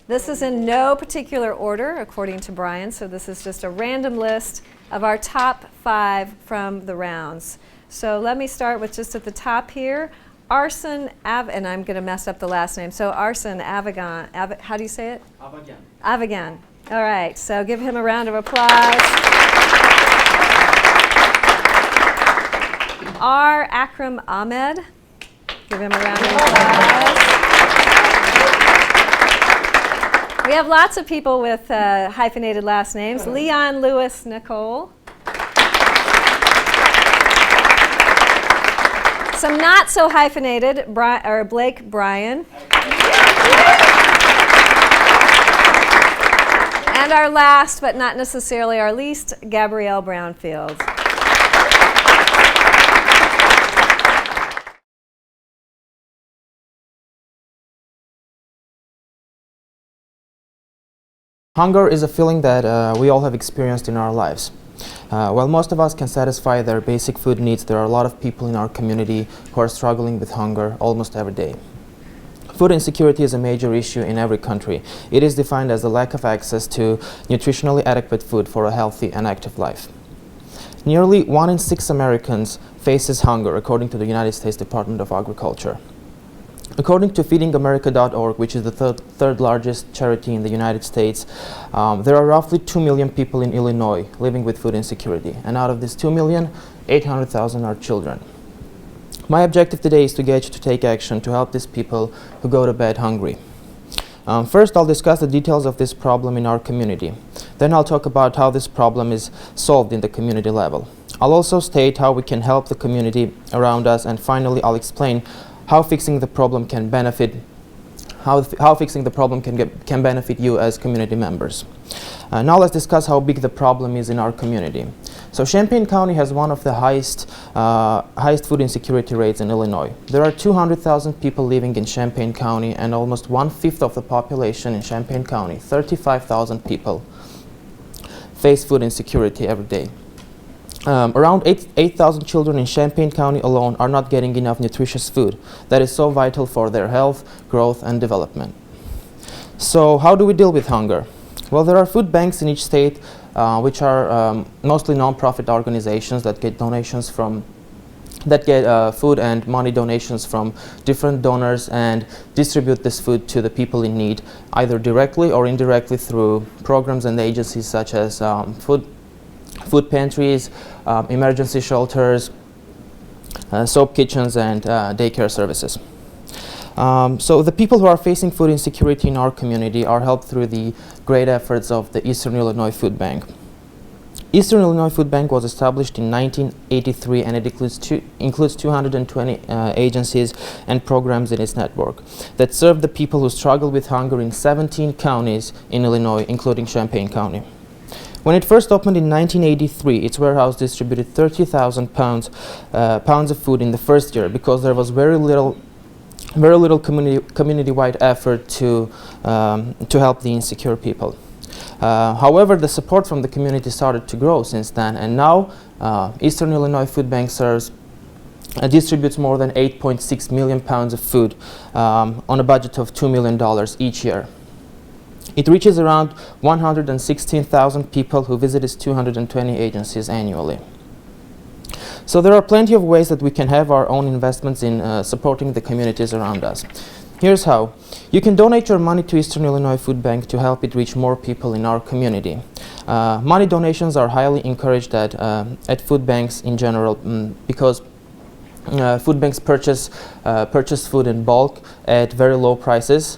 This is in no particular order, according to Brian, so this is just a random list of our top 5 from the rounds. So let me start with just at the top here, and I'm going to mess up the last name, so Arsen Avagan, how do you say it? Avagan. Avagan. All right, so give him a round of applause. R. Akram Ahmed, give him a round of applause. We have lots of people with hyphenated last names. Leon Lewis Nicole. Some not so hyphenated, Blake Bryan. And our last, but not necessarily our least, Gabrielle Brownfield. Hunger is a feeling that we all have experienced in our lives. While most of us can satisfy their basic food needs, there are a lot of people in our community who are struggling with hunger almost every day. Food insecurity is a major issue in every country. It is defined as the lack of access to nutritionally adequate food for a healthy and active life. Nearly 1 in 6 Americans faces hunger, according to the United States Department of Agriculture. According to feedingamerica.org, which is the third largest charity in the United States, there are roughly 2 million people in Illinois living with food insecurity, and out of these 2 million, 800,000 are children. My objective today is to get you to take action to help these people who go to bed hungry. First, I'll discuss the details of this problem in our community. Then I'll talk about how this problem is solved in the community level. I'll also state how we can help the community around us, and finally I'll explain how fixing the problem can benefit can benefit you as community members. Now let's discuss how big the problem is in our community. So Champaign County has one of the highest food insecurity rates in Illinois. There are 200,000 people living in Champaign County, and almost 1/5 of the population in Champaign County, 35,000 people, face food insecurity every day. Around 8,000 children in Champaign County alone are not getting enough nutritious food that is so vital for their health, growth, and development. So how do we deal with hunger? Well, there are food banks in each state, which are mostly non-profit organizations that get food and money donations from different donors and distribute this food to the people in need, either directly or indirectly through programs and agencies such as food pantries, emergency shelters, soap kitchens, and daycare services. So the people who are facing food insecurity in our community are helped through the great efforts of the Eastern Illinois Food Bank. Eastern Illinois Food Bank was established in 1983, and it includes 220 agencies and programs in its network that serve the people who struggle with hunger in 17 counties in Illinois, including Champaign County. When it first opened in 1983, its warehouse distributed 30,000 pounds of food in the first year, because there was very little community-wide effort to help the insecure people. However, the support from the community started to grow since then, and now Eastern Illinois Food Bank distributes more than 8.6 million pounds of food on a budget of $2 million each year. It reaches around 116,000 people who visit its 220 agencies annually. So there are plenty of ways that we can have our own investments in supporting the communities around us. Here's how. You can donate your money to Eastern Illinois Food Bank to help it reach more people in our community. Money donations are highly encouraged at food banks in general, because food banks purchase food in bulk at very low prices.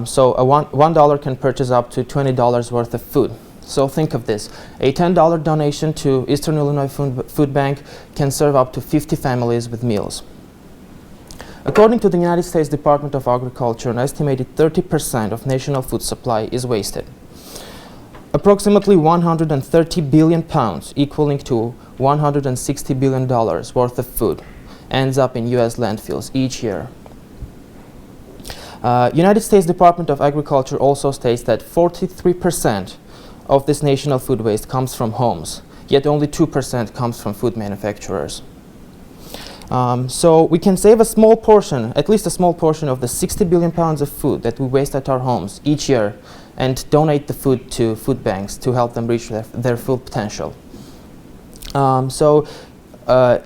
So $1 can purchase up to $20 worth of food. So think of this. A $10 donation to Eastern Illinois Food Bank can serve up to 50 families with meals. According to the United States Department of Agriculture, an estimated 30% of national food supply is wasted. Approximately 130 billion pounds, equaling to $160 billion worth of food, ends up in U.S. landfills each year. United States Department of Agriculture also states that 43% of this national food waste comes from homes, yet only 2% comes from food manufacturers. So we can save a small portion, at least a small portion of the 60 billion pounds of food that we waste at our homes each year, and donate the food to food banks to help them reach their full potential.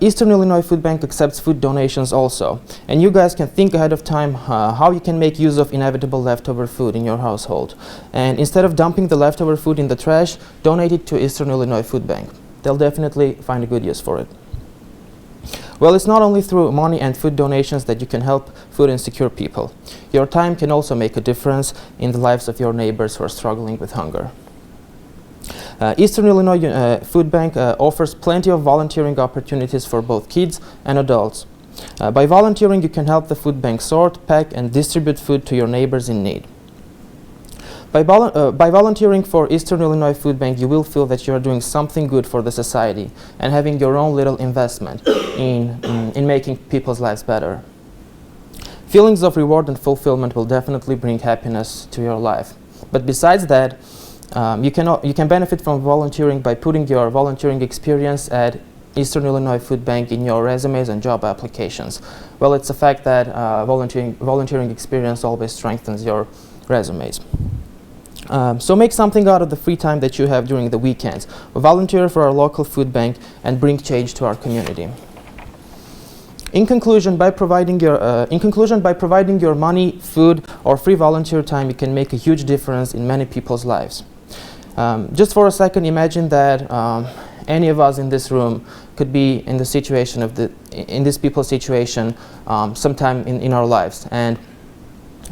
Eastern Illinois Food Bank accepts food donations also, and you guys can think ahead of time how you can make use of inevitable leftover food in your household. And instead of dumping the leftover food in the trash, donate it to Eastern Illinois Food Bank. They'll definitely find a good use for it. Well, it's not only through money and food donations that you can help food insecure people. Your time can also make a difference in the lives of your neighbors who are struggling with hunger. Eastern Illinois Food Bank offers plenty of volunteering opportunities for both kids and adults. By volunteering, you can help the food bank sort, pack, and distribute food to your neighbors in need. By volunteering for Eastern Illinois Food Bank, you will feel that you are doing something good for the society and having your own little investment in making people's lives better. Feelings of reward and fulfillment will definitely bring happiness to your life. But besides that, you can benefit from volunteering by putting your volunteering experience at Eastern Illinois Food Bank in your resumes and job applications. Well, it's a fact that volunteering experience always strengthens your resumes. So make something out of the free time that you have during the weekends. Volunteer for our local food bank and bring change to our community. In conclusion, by providing your money, food, or free volunteer time, you can make a huge difference in many people's lives. Just for a second, imagine that any of us in this room could be in the situation of in this people's situation sometime in our lives, and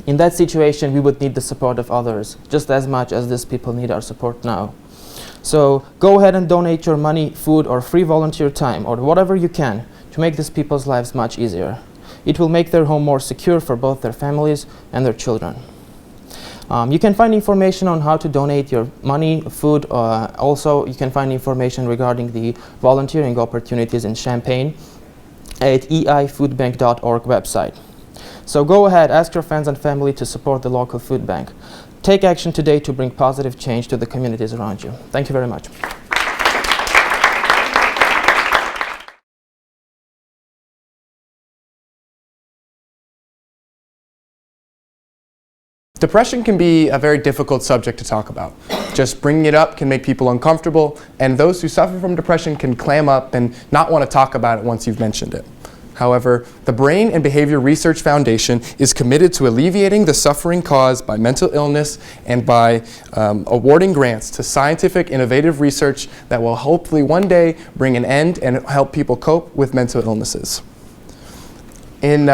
in that situation, we would need the support of others just as much as these people need our support now. So go ahead and donate your money, food, or free volunteer time, or whatever you can, to make these people's lives much easier. It will make their home more secure for both their families and their children. You can find information on how to donate your money, food. Also, you can find information regarding the volunteering opportunities in Champaign at eifoodbank.org website. So go ahead, ask your friends and family to support the local food bank. Take action today to bring positive change to the communities around you. Thank you very much. Depression can be a very difficult subject to talk about. Just bringing it up can make people uncomfortable, and those who suffer from depression can clam up and not want to talk about it once you've mentioned it. However, the Brain and Behavior Research Foundation is committed to alleviating the suffering caused by mental illness and by awarding grants to scientific, innovative research that will hopefully one day bring an end and help people cope with mental illnesses. Since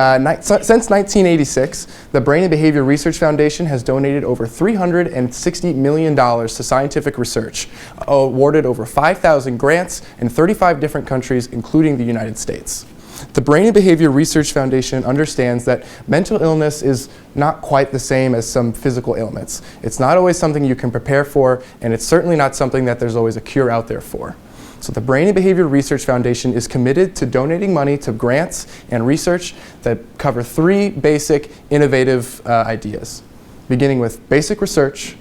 1986, the Brain and Behavior Research Foundation has donated over $360 million to scientific research, awarded over 5,000 grants in 35 different countries, including the United States. The Brain and Behavior Research Foundation understands that mental illness is not quite the same as some physical ailments. It's not always something you can prepare for, and it's certainly not something that there's always a cure out there for. So the Brain and Behavior Research Foundation is committed to donating money to grants and research that cover three basic innovative ideas, beginning with basic research,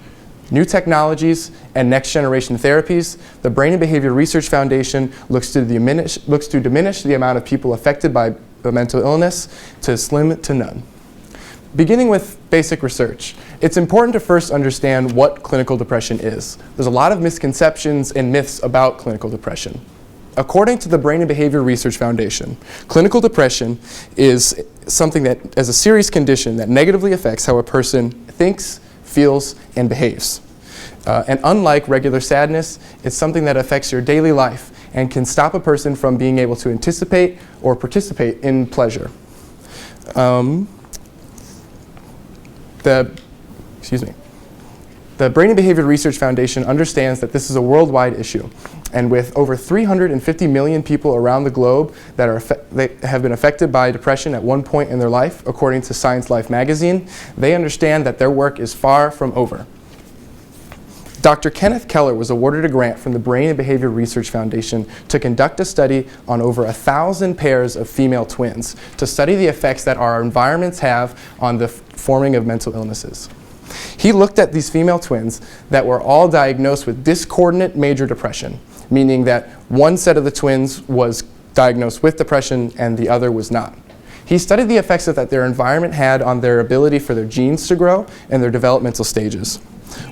new technologies, and next-generation therapies. The Brain and Behavior Research Foundation looks to diminish the amount of people affected by mental illness to slim to none. Beginning with basic research, it's important to first understand what clinical depression is. There's a lot of misconceptions and myths about clinical depression. According to the Brain and Behavior Research Foundation, clinical depression is something that is a serious condition that negatively affects how a person thinks, feels, and behaves. And unlike regular sadness, it's something that affects your daily life and can stop a person from being able to anticipate or participate in pleasure. The Brain and Behavior Research Foundation understands that this is a worldwide issue. And with over 350 million people around the globe that have been affected by depression at one point in their life, according to Science Life magazine, they understand that their work is far from over. Dr. Kenneth Keller was awarded a grant from the Brain and Behavior Research Foundation to conduct a study on over 1,000 pairs of female twins to study the effects that our environments have on the forming of mental illnesses. He looked at these female twins that were all diagnosed with discordant major depression, meaning that one set of the twins was diagnosed with depression and the other was not. He studied the effects that their environment had on their ability for their genes to grow and their developmental stages.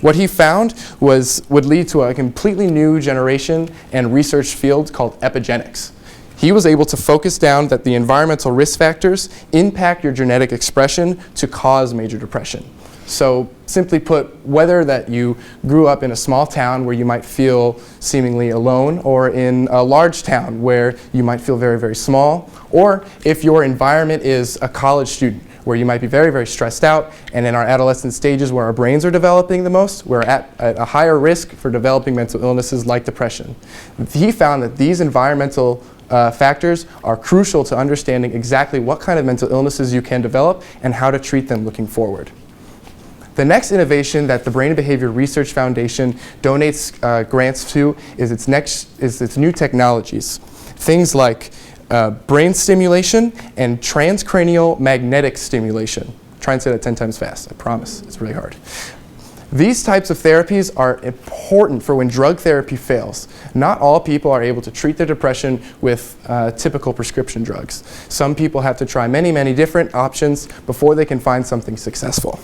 What he found would lead to a completely new generation and research field called epigenetics. He was able to focus down that the environmental risk factors impact your genetic expression to cause major depression. So simply put, whether that you grew up in a small town where you might feel seemingly alone, or in a large town where you might feel very, very small, or if your environment is a college student where you might be very, very stressed out, and in our adolescent stages where our brains are developing the most, we're at a higher risk for developing mental illnesses like depression. He found that these environmental factors are crucial to understanding exactly what kind of mental illnesses you can develop and how to treat them looking forward. The next innovation that the Brain and Behavior Research Foundation donates grants to is its new technologies. Things like brain stimulation and transcranial magnetic stimulation. Try and say that 10 times fast, I promise, it's really hard. These types of therapies are important for when drug therapy fails. Not all people are able to treat their depression with typical prescription drugs. Some people have to try many, many different options before they can find something successful.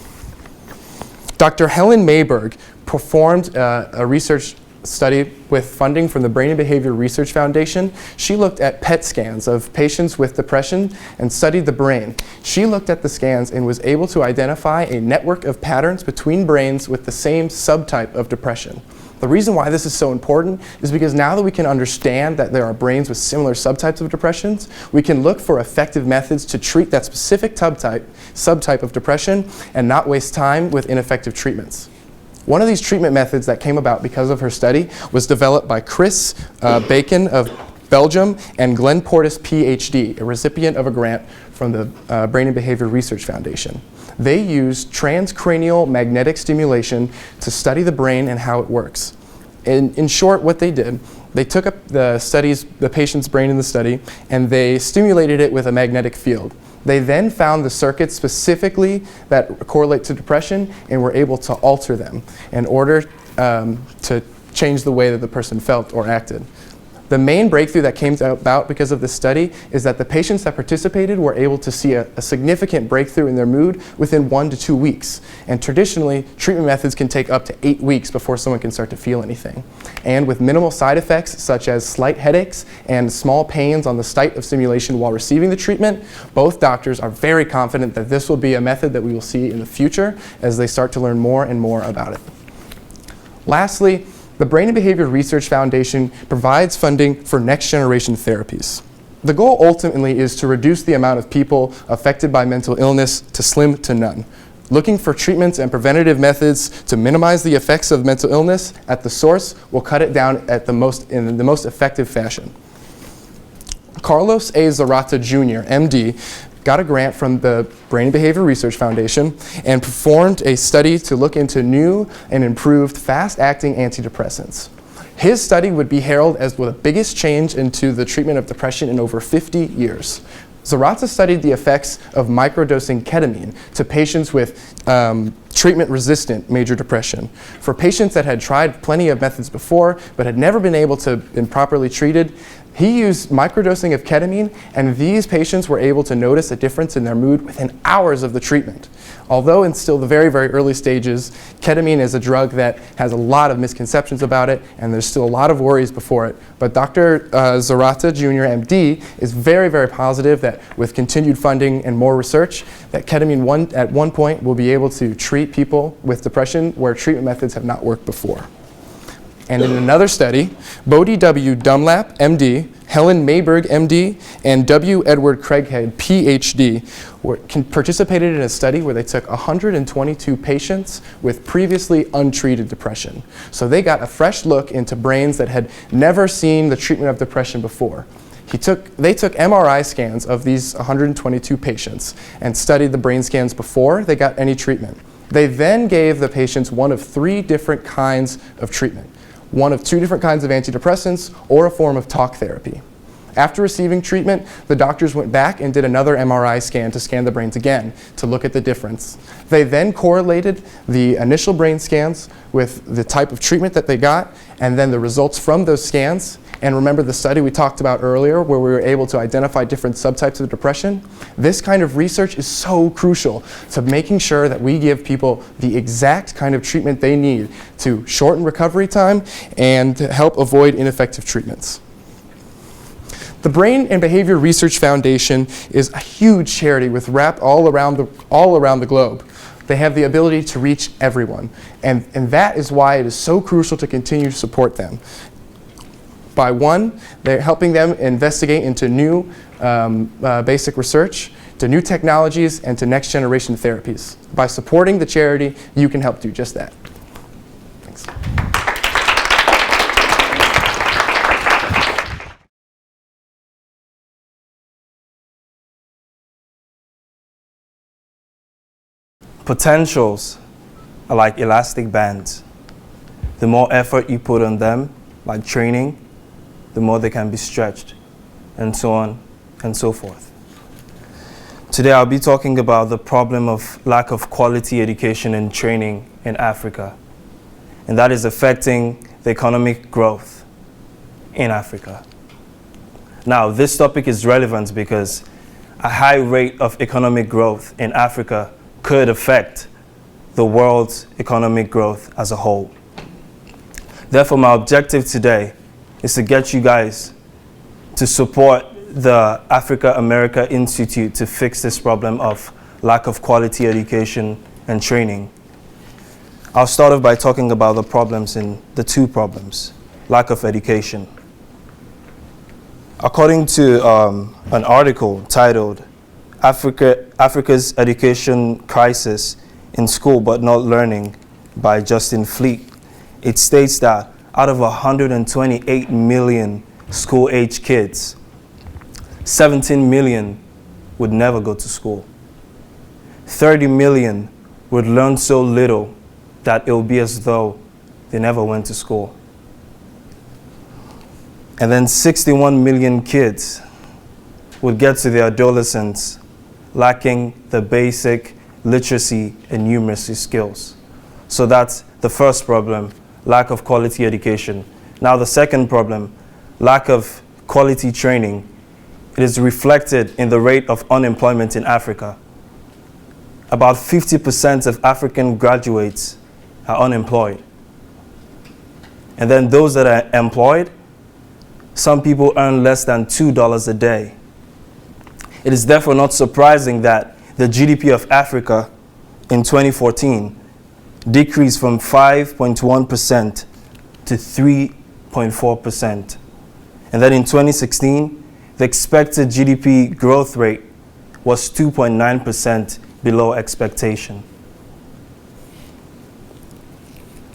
Dr. Helen Mayberg performed a research study with funding from the Brain and Behavior Research Foundation. She looked at PET scans of patients with depression and studied the brain. She looked at the scans and was able to identify a network of patterns between brains with the same subtype of depression. The reason why this is so important is because now that we can understand that there are brains with similar subtypes of depressions, we can look for effective methods to treat that specific subtype of depression and not waste time with ineffective treatments. One of these treatment methods that came about because of her study was developed by Chris Bacon of Belgium and Glenn Portis, PhD, a recipient of a grant from the Brain and Behavior Research Foundation. They used transcranial magnetic stimulation to study the brain and how it works. In short, what they did, they took up the patient's brain in the study, and they stimulated it with a magnetic field. They then found the circuits specifically that correlate to depression and were able to alter them in order to change the way that the person felt or acted. The main breakthrough that came about because of this study is that the patients that participated were able to see a significant breakthrough in their mood within 1 to 2 weeks. And traditionally, treatment methods can take up to 8 weeks before someone can start to feel anything. And with minimal side effects such as slight headaches and small pains on the site of stimulation while receiving the treatment, both doctors are very confident that this will be a method that we will see in the future as they start to learn more and more about it. Lastly, the Brain and Behavior Research Foundation provides funding for next-generation therapies. The goal ultimately is to reduce the amount of people affected by mental illness to slim to none. Looking for treatments and preventative methods to minimize the effects of mental illness at the source will cut it down in the most effective fashion. Carlos A. Zarata Jr., MD, got a grant from the Brain and Behavior Research Foundation and performed a study to look into new and improved fast-acting antidepressants. His study would be heralded as the biggest change into the treatment of depression in over 50 years. Zarata studied the effects of microdosing ketamine to patients with treatment-resistant major depression. For patients that had tried plenty of methods before but had never been able to be properly treated, he used microdosing of ketamine, and these patients were able to notice a difference in their mood within hours of the treatment. Although in still the very, very early stages, ketamine is a drug that has a lot of misconceptions about it, and there's still a lot of worries before it. But Dr. Zarata Jr., MD, is very, very positive that with continued funding and more research, that ketamine at one point will be able to treat people with depression where treatment methods have not worked before. And in another study, Bodhi W. Dunlap, MD, Helen Mayberg, MD, and W. Edward Craighead, PhD, participated in a study where they took 122 patients with previously untreated depression. So they got a fresh look into brains that had never seen the treatment of depression before. They took MRI scans of these 122 patients and studied the brain scans before they got any treatment. They then gave the patients one of 3 different kinds of treatment. One of 2 different kinds of antidepressants, or a form of talk therapy. After receiving treatment, the doctors went back and did another MRI scan to scan the brains again to look at the difference. They then correlated the initial brain scans with the type of treatment that they got, and then the results from those scans, And remember the study we talked about earlier where we were able to identify different subtypes of depression? This kind of research is so crucial to making sure that we give people the exact kind of treatment they need to shorten recovery time and to help avoid ineffective treatments. The Brain and Behavior Research Foundation is a huge charity with wrap all around the globe. They have the ability to reach everyone, and that is why it is so crucial to continue to support them. By one, they're helping them investigate into new basic research, to new technologies, and to next generation therapies. By supporting the charity, you can help do just that. Thanks. Potentials are like elastic bands. The more effort you put on them, like training, the more they can be stretched, and so on and so forth. Today I'll be talking about the problem of lack of quality education and training in Africa, and that is affecting the economic growth in Africa. Now, this topic is relevant because a high rate of economic growth in Africa could affect the world's economic growth as a whole. Therefore, my objective today is to get you guys to support the Africa America Institute to fix this problem of lack of quality education and training. I'll start off by talking about the problems in the two problems, lack of education. According to an article titled Africa's Education Crisis in School But Not Learning by Justin Fleet, it states that out of 128 million school-age kids, 17 million would never go to school. 30 million would learn so little that it will be as though they never went to school. And then 61 million kids would get to their adolescence lacking the basic literacy and numeracy skills. So that's the first problem, lack of quality education. Now the second problem, lack of quality training. It is reflected in the rate of unemployment in Africa. About 50% of African graduates are unemployed. And then those that are employed, some people earn less than $2 a day. It is therefore not surprising that the GDP of Africa in 2014 decreased from 5.1% to 3.4%. And then in 2016, the expected GDP growth rate was 2.9% below expectation.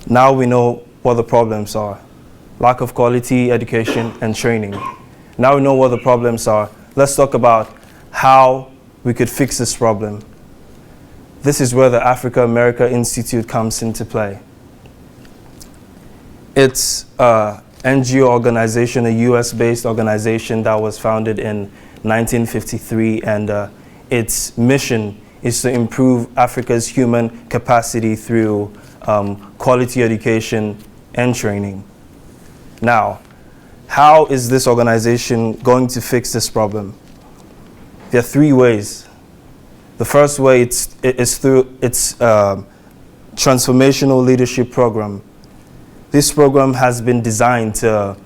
Now we know what the problems are. Lack of quality education and training. Now we know what the problems are. Let's talk about how we could fix this problem. This is where the Africa America Institute comes into play. It's an NGO organization, a US-based organization that was founded in 1953, and its mission is to improve Africa's human capacity through quality education and training. Now, how is this organization going to fix this problem? There are three ways. The first way is through its transformational leadership program. This program has been designed to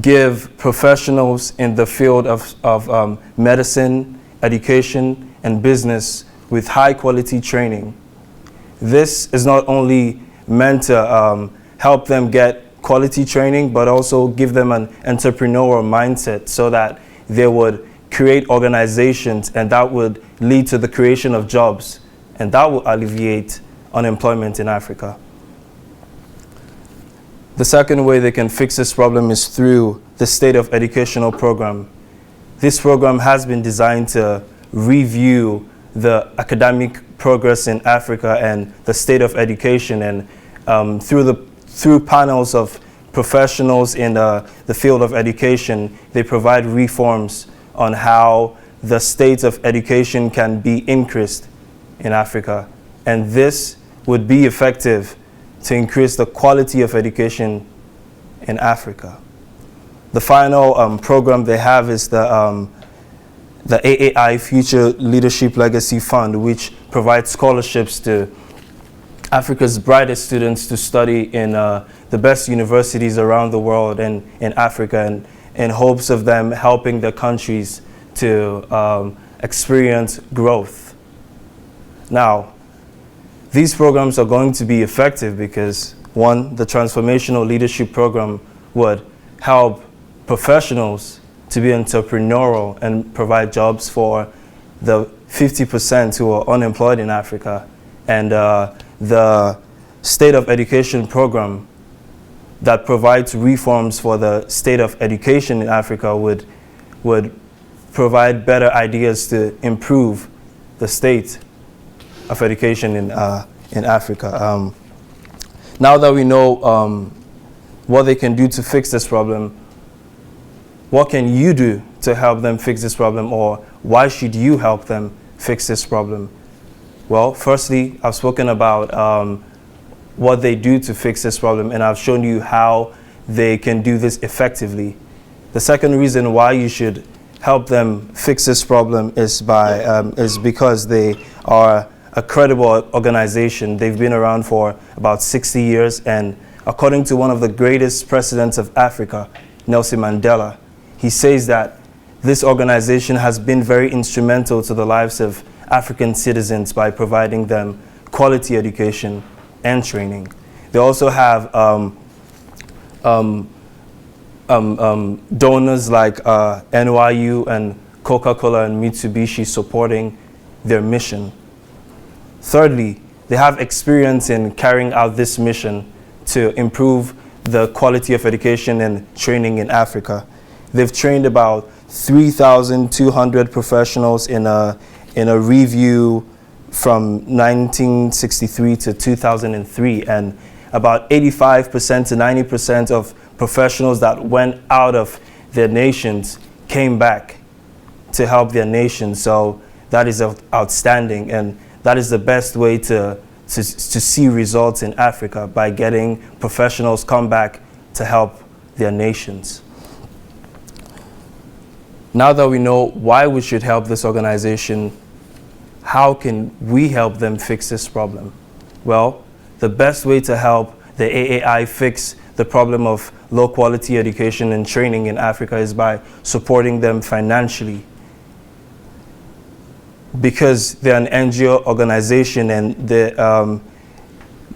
give professionals in the field of medicine, education, and business with high quality training. This is not only meant to help them get quality training, but also give them an entrepreneurial mindset so that they would create organizations, and that would lead to the creation of jobs, and that will alleviate unemployment in Africa. The second way they can fix this problem is through the State of Educational Program. This program has been designed to review the academic progress in Africa and the state of education, and through panels of professionals in the field of education, they provide reforms on how the state of education can be increased in Africa. And this would be effective to increase the quality of education in Africa. The final program they have is the AAI Future Leadership Legacy Fund, which provides scholarships to Africa's brightest students to study in the best universities around the world and in Africa, and in hopes of them helping their countries to experience growth. Now, these programs are going to be effective because, one, the Transformational Leadership Program would help professionals to be entrepreneurial and provide jobs for the 50% who are unemployed in Africa. And the State of Education Program that provides reforms for the state of education in Africa would provide better ideas to improve the state of education in Africa. Now that we know what they can do to fix this problem, what can you do to help them fix this problem, or why should you help them fix this problem? Well, firstly, I've spoken about what they do to fix this problem, and I've shown you how they can do this effectively. The second reason why you should help them fix this problem is because they are a credible organization. They've been around for about 60 years, and according to one of the greatest presidents of Africa, Nelson Mandela, he says that this organization has been very instrumental to the lives of African citizens by providing them quality education and training. They also have donors like NYU and Coca-Cola and Mitsubishi supporting their mission. Thirdly, they have experience in carrying out this mission to improve the quality of education and training in Africa. They've trained about 3,200 professionals in a review from 1963 to 2003, and about 85% to 90% of professionals that went out of their nations came back to help their nation. So that is outstanding, and that is the best way to see results in Africa, by getting professionals come back to help their nations. Now that we know why we should help this organization, how can we help them fix this problem? Well, the best way to help the AAI fix the problem of low quality education and training in Africa is by supporting them financially. Because they're an NGO organization, and the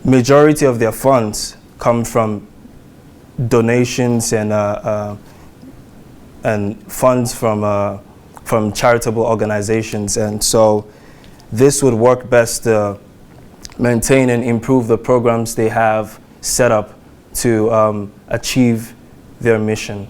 majority of their funds come from donations and funds from charitable organizations, and so this would work best to maintain and improve the programs they have set up to achieve their mission.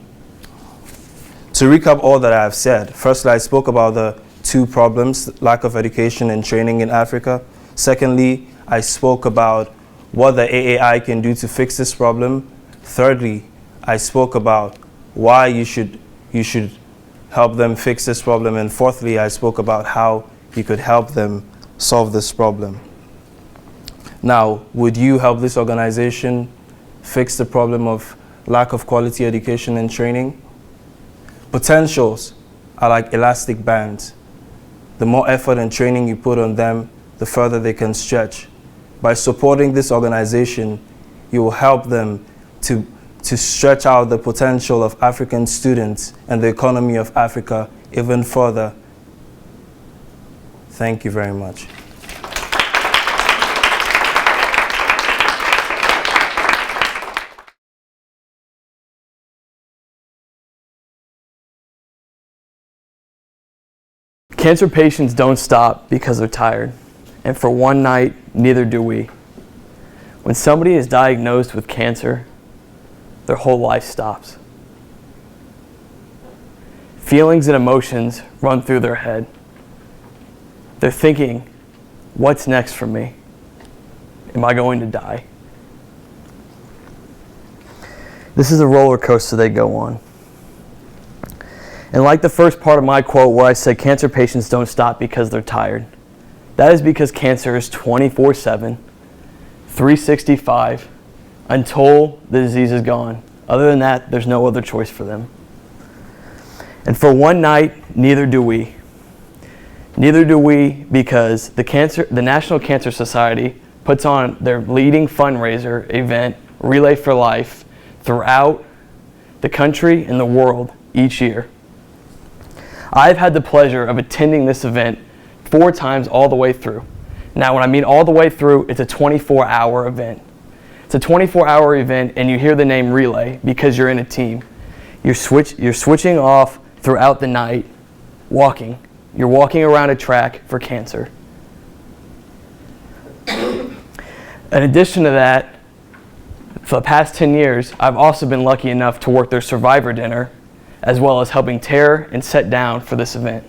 To recap all that I have said, firstly, I spoke about the two problems: lack of education and training in Africa. Secondly, I spoke about what the AAI can do to fix this problem. Thirdly, I spoke about why you should help them fix this problem. And fourthly, I spoke about how you could help them solve this problem. Now, would you help this organization fix the problem of lack of quality education and training? Potentials are like elastic bands. The more effort and training you put on them, the further they can stretch. By supporting this organization, you will help them to stretch out the potential of African students and the economy of Africa even further. Thank you very much. Cancer patients don't stop because they're tired, and for one night, neither do we. When somebody is diagnosed with cancer, their whole life stops. Feelings and emotions run through their head. They're thinking, what's next for me? Am I going to die? This is a roller coaster they go on. And like the first part of my quote where I said cancer patients don't stop because they're tired, that is because cancer is 24/7, 365, until the disease is gone, Other than that, there's no other choice for them. And for one night, neither do we. Neither do we, because the National Cancer Society puts on their leading fundraiser event, Relay for Life, throughout the country and the world each year. I've had the pleasure of attending this event 4 times all the way through. Now, when I mean all the way through, it's a 24-hour event. It's a 24-hour event, and you hear the name Relay because you're in a team. You're switching off throughout the night, walking. You're walking around a track for cancer. In addition to that, for the past 10 years, I've also been lucky enough to work their survivor dinner, as well as helping tear and set down for this event.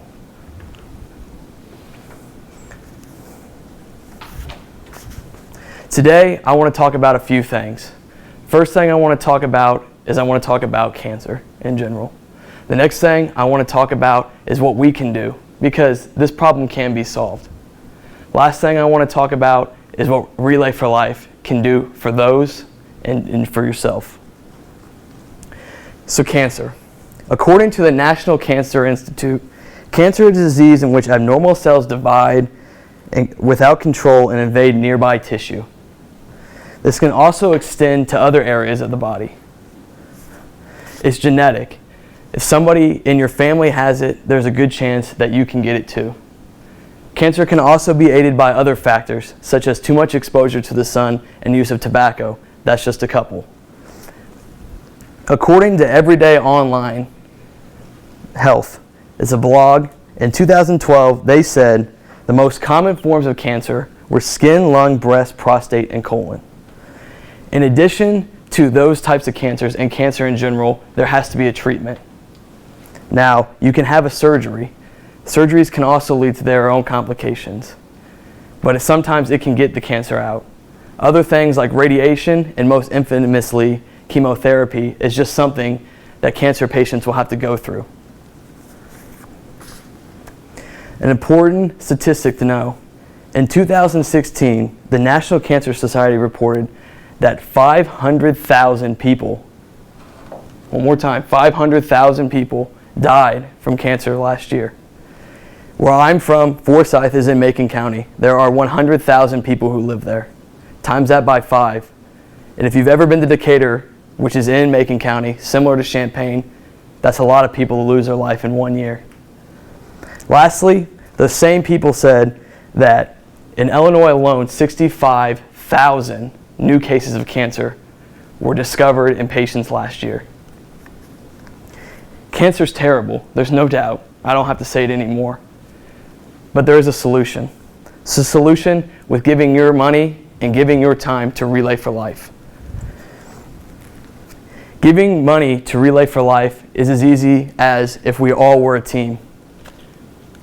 Today, I want to talk about a few things. First thing I want to talk about is cancer in general. The next thing I want to talk about is what we can do, because this problem can be solved. Last thing I want to talk about is what Relay for Life can do for those and for yourself. So cancer. According to the National Cancer Institute, cancer is a disease in which abnormal cells divide without control and invade nearby tissue. This can also extend to other areas of the body. It's genetic. If somebody in your family has it, there's a good chance that you can get it too. Cancer can also be aided by other factors, such as too much exposure to the sun and use of tobacco. That's just a couple. According to Everyday Online Health, it's a blog, in 2012, they said the most common forms of cancer were skin, lung, breast, prostate, and colon. In addition to those types of cancers and cancer in general, there has to be a treatment. Now, you can have a surgery. Surgeries can also lead to their own complications, but sometimes it can get the cancer out. Other things like radiation and most infamously chemotherapy is just something that cancer patients will have to go through. An important statistic to know, in 2016, the National Cancer Society reported that 500,000 people, one more time, 500,000 people died from cancer last year. Where I'm from, Forsyth is in Macon County. There are 100,000 people who live there. Times that by 5. And if you've ever been to Decatur, which is in Macon County, similar to Champaign, that's a lot of people who lose their life in 1 year. Lastly, those same people said that in Illinois alone, 65,000 new cases of cancer were discovered in patients last year. Cancer's terrible, there's no doubt. I don't have to say it anymore. But there is a solution. It's a solution with giving your money and giving your time to Relay for Life. Giving money to Relay for Life is as easy as if we all were a team.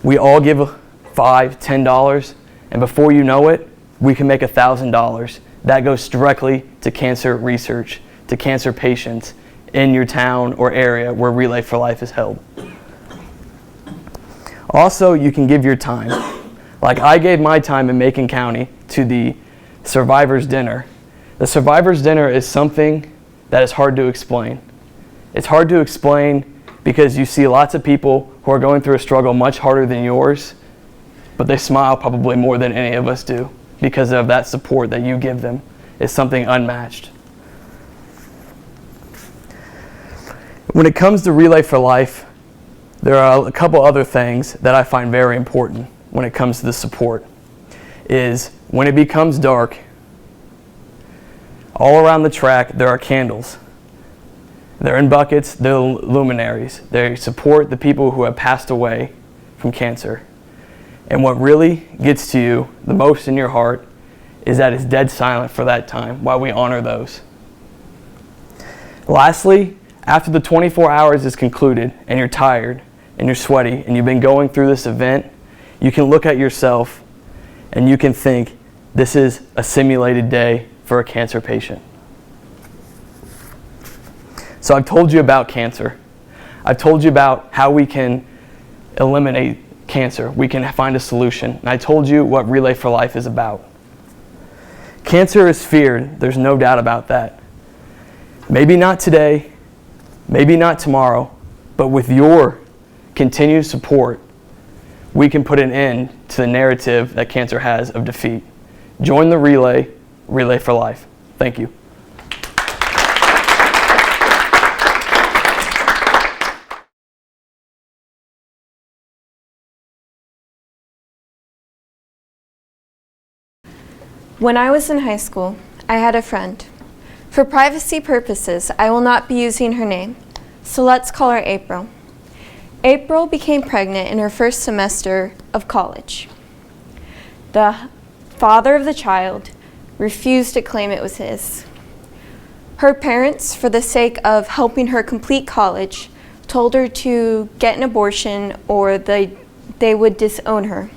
We all give $5, $10, and before you know it, we can make $1,000. That goes directly to cancer research, to cancer patients in your town or area where Relay for Life is held. Also, you can give your time. Like I gave my time in Macon County to the Survivor's Dinner. The Survivor's Dinner is something that is hard to explain. It's hard to explain because you see lots of people who are going through a struggle much harder than yours, but they smile probably more than any of us do because of that support that you give them. It's something unmatched. When it comes to Relay for Life, there are a couple other things that I find very important when it comes to the support. Is when it becomes dark, all around the track there are candles. They're in buckets, they're luminaries. They support the people who have passed away from cancer. And what really gets to you the most in your heart is that it's dead silent for that time while we honor those. Lastly, after the 24 hours is concluded and you're tired and you're sweaty and you've been going through this event, you can look at yourself and you can think, this is a simulated day for a cancer patient. So I've told you about cancer. I've told you about how we can eliminate cancer. We can find a solution. And I told you what Relay for Life is about. Cancer is feared. There's no doubt about that. Maybe not today, maybe not tomorrow, but with your continued support, we can put an end to the narrative that cancer has of defeat. Join the relay, Relay for Life. Thank you. When I was in high school, I had a friend. For privacy purposes, I will not be using her name, so let's call her April. April became pregnant in her first semester of college. The father of the child refused to claim it was his. Her parents, for the sake of helping her complete college, told her to get an abortion or they would disown her.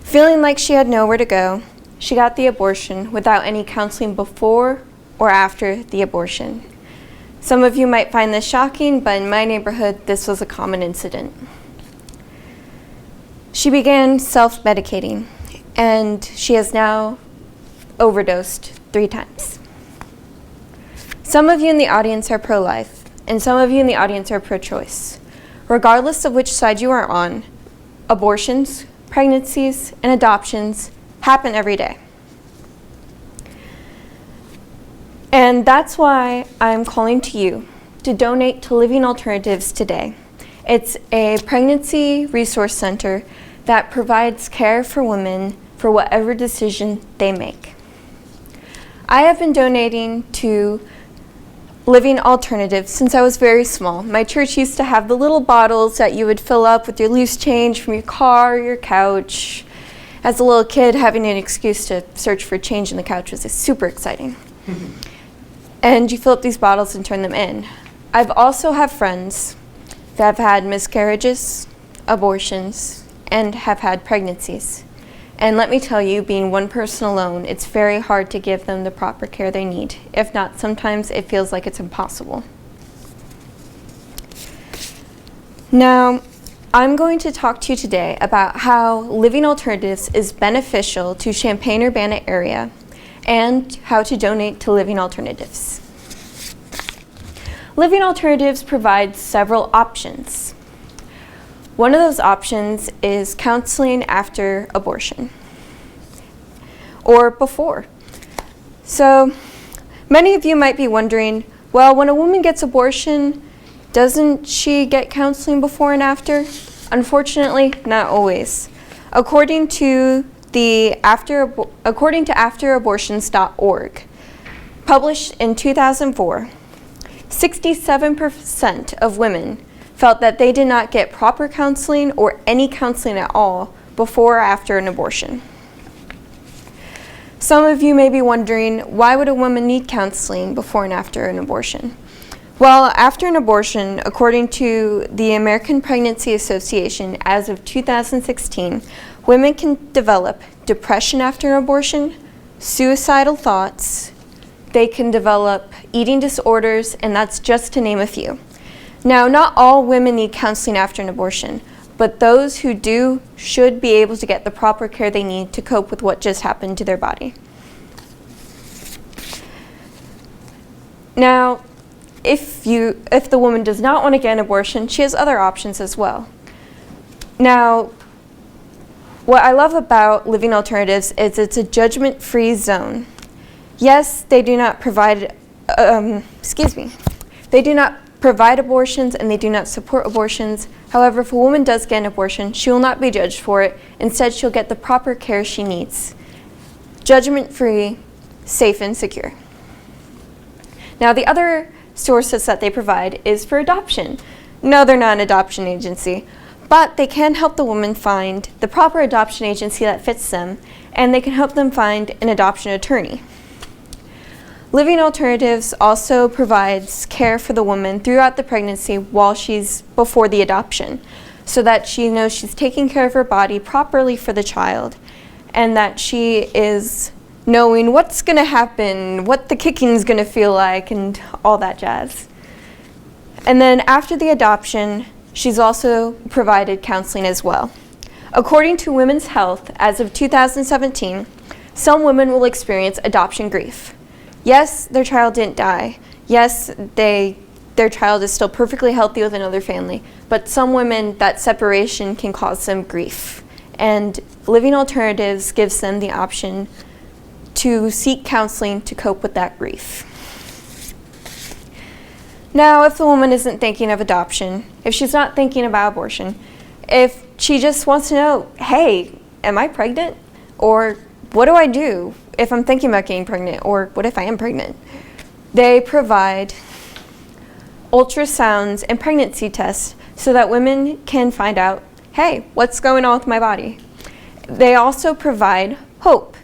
Feeling like she had nowhere to go, she got the abortion without any counseling before or after the abortion. Some of you might find this shocking, but in my neighborhood, this was a common incident. She began self-medicating, and she has now overdosed 3 times. Some of you in the audience are pro-life, and some of you in the audience are pro-choice. Regardless of which side you are on, abortions, pregnancies, and adoptions happen every day. And that's why I'm calling to you to donate to Living Alternatives today. It's a pregnancy resource center that provides care for women for whatever decision they make. I have been donating to Living Alternatives since I was very small. My church used to have the little bottles that you would fill up with your loose change from your car or your couch. As a little kid, having an excuse to search for change in the couch was super exciting. And you fill up these bottles and turn them in. I've also have friends that have had miscarriages, abortions, and have had pregnancies. And let me tell you, being one person alone, it's very hard to give them the proper care they need. If not, sometimes it feels like it's impossible. Now, I'm going to talk to you today about how Living Alternatives is beneficial to Champaign-Urbana area and how to donate to Living Alternatives. Living Alternatives provides several options. One of those options is counseling after abortion or before. So many of you might be wondering, well, when a woman gets abortion, doesn't she get counseling before and after? Unfortunately, not always. According to afterabortions.org, published in 2004, 67% of women felt that they did not get proper counseling or any counseling at all before or after an abortion. Some of you may be wondering, why would a woman need counseling before and after an abortion? Well, after an abortion, according to the American Pregnancy Association, as of 2016, women can develop depression after an abortion, suicidal thoughts, they can develop eating disorders, and that's just to name a few. Now, not all women need counseling after an abortion, but those who do should be able to get the proper care they need to cope with what just happened to their body. Now, if the woman does not want to get an abortion, she has other options as well. Now, what I love about Living Alternatives is it's a judgment-free zone. Yes, they do not provide, they do not provide abortions and they do not support abortions. However, if a woman does get an abortion, she will not be judged for it. Instead, she'll get the proper care she needs. Judgment-free, safe, and secure. Now, the other sources that they provide is for adoption. No, they're not an adoption agency, but they can help the woman find the proper adoption agency that fits them, and they can help them find an adoption attorney. Living Alternatives also provides care for the woman throughout the pregnancy while she's before the adoption, so that she knows she's taking care of her body properly for the child, and that she is knowing what's going to happen, what the kicking's going to feel like, and all that jazz. And then after the adoption, she's also provided counseling as well. According to Women's Health, as of 2017, some women will experience adoption grief. Yes, their child didn't die. Yes, their child is still perfectly healthy with another family, but some women, that separation can cause them grief. And Living Alternatives gives them the option to seek counseling to cope with that grief. Now, if the woman isn't thinking of adoption, if she's not thinking about abortion, if she just wants to know, hey, am I pregnant? Or what do I do if I'm thinking about getting pregnant? Or what if I am pregnant? They provide ultrasounds and pregnancy tests so that women can find out, hey, what's going on with my body? They also provide HOPE,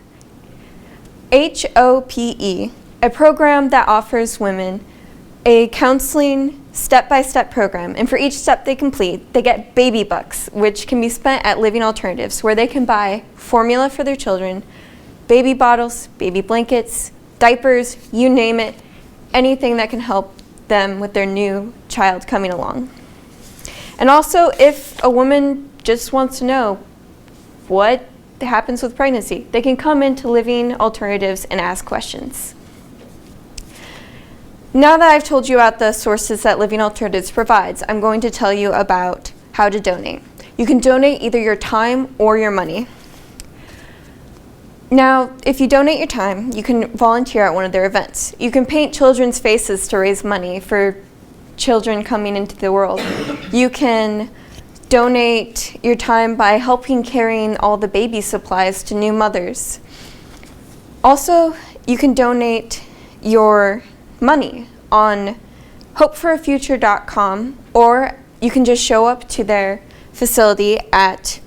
HOPE, a program that offers women a counseling step-by-step program. And for each step they complete, they get baby bucks, which can be spent at Living Alternatives, where they can buy formula for their children, baby bottles, baby blankets, diapers, you name it, anything that can help them with their new child coming along. And also, if a woman just wants to know what happens with pregnancy, they can come into Living Alternatives and ask questions. Now that I've told you about the sources that Living Alternatives provides, I'm going to tell you about how to donate. You can donate either your time or your money. Now, if you donate your time, you can volunteer at one of their events. You can paint children's faces to raise money for children coming into the world. You can donate your time by helping carrying all the baby supplies to new mothers. Also, you can donate your money on hopeforofuture.com, or you can just show up to their facility at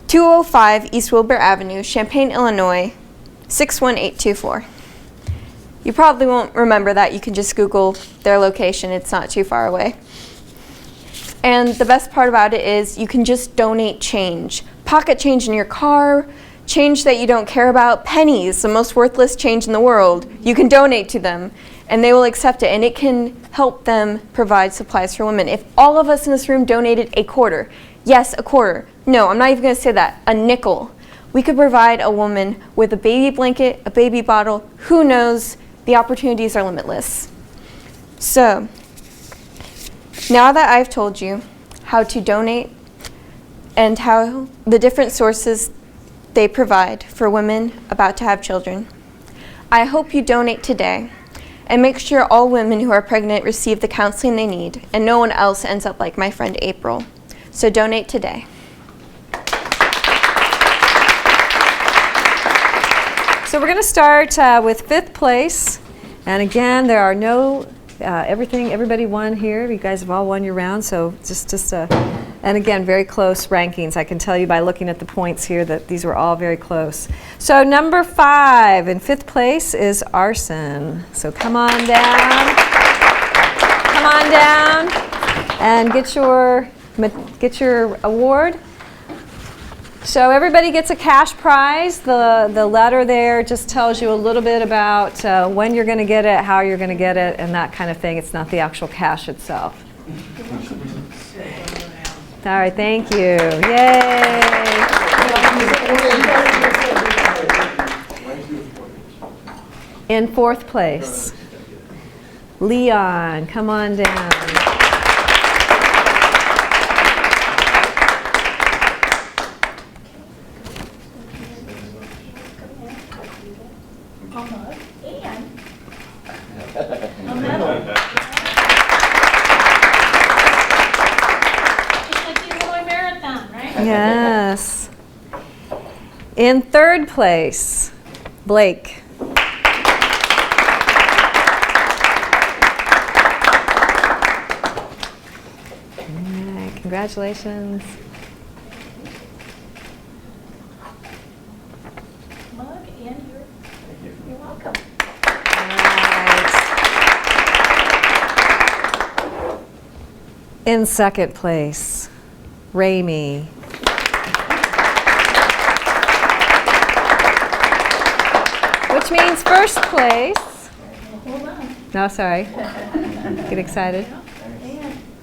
205 East Wilbur Avenue, Champaign, Illinois, 61824. You probably won't remember that. You can just Google their location. It's not too far away. And the best part about it is you can just donate change. Pocket change in your car, change that you don't care about, pennies, the most worthless change in the world. You can donate to them, and they will accept it, and it can help them provide supplies for women. If all of us in this room donated a quarter, yes, a quarter. No, I'm not even going to say that. A nickel. We could provide a woman with a baby blanket, a baby bottle. Who knows? The opportunities are limitless. So, now that I've told you how to donate and how the different sources they provide for women about to have children, I hope you donate today and make sure all women who are pregnant receive the counseling they need and no one else ends up like my friend April. So donate today. So we're going to start with 5th place. And again, there are no, everybody won here. You guys have all won your round. So and again, very close rankings. I can tell you by looking at the points here that these were all very close. So number 5 in 5th place is arson. So come on down. Come on down and get your award. So everybody gets a cash prize. The letter there just tells you a little bit about when you're going to get it, how you're going to get it, and that kind of thing. It's not the actual cash itself. All right, thank you. Yay. In 4th place, Leon, come on down. Yes. In 3rd place, Blake. Right, congratulations. Mug and you're welcome. Right. In 2nd place, Ramey. Which means 1st place. Hold on. No, sorry. Get excited.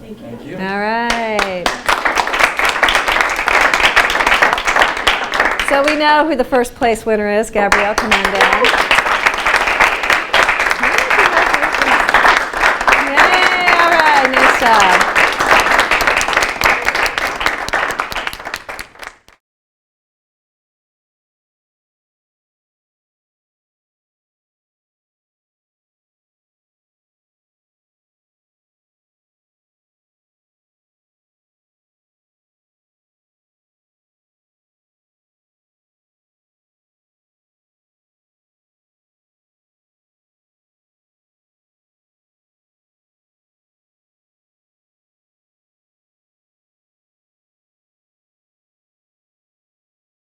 Thank you. All right. So we know who the 1st place winner is. Gabrielle, come on down. job.